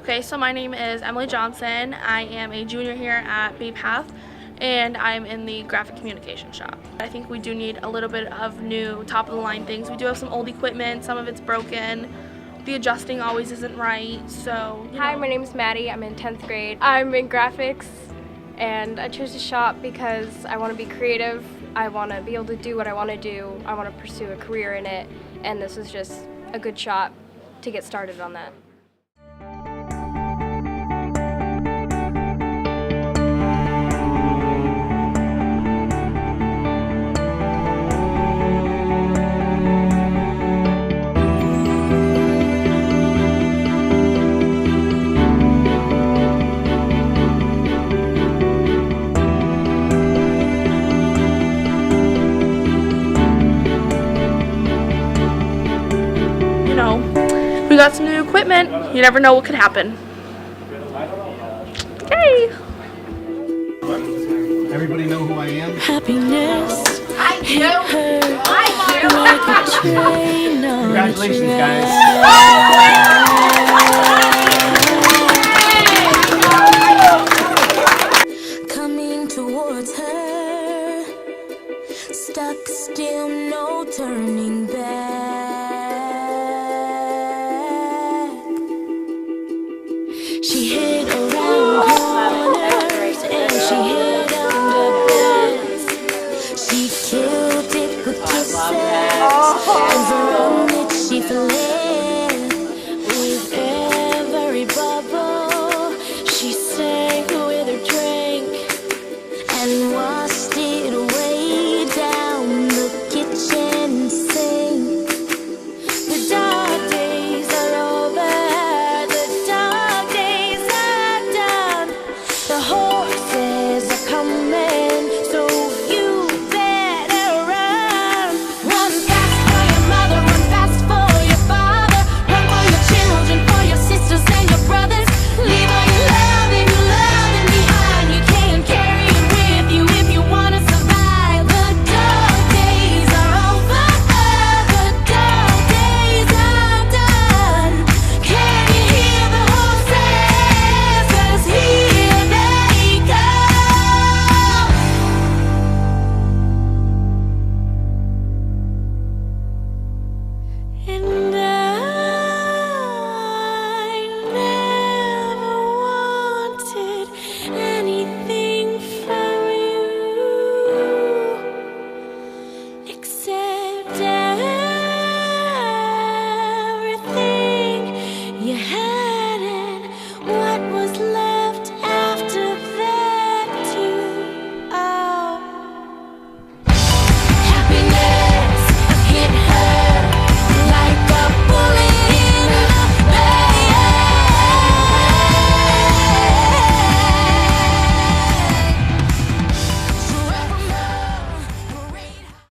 Okay, so my name is Emily Johnson. I am a junior here at Bay Path, and I'm in the graphic communication shop. I think we do need a little bit of new top-of-the-line things. We do have some old equipment, some of it's broken. The adjusting always isn't right, so, Hi, my name is Maddie. I'm in 10th grade. I'm in graphics, and I chose to shop because I want to be creative. I want to be able to do what I want to do. I want to pursue a career in it, and this is just a good shop to get started on that. We got some new equipment. You never know what could happen. Okay. Everybody know who I am? Happiness. I Congratulations, guys. Coming towards her, stuck still, no turning back. She hit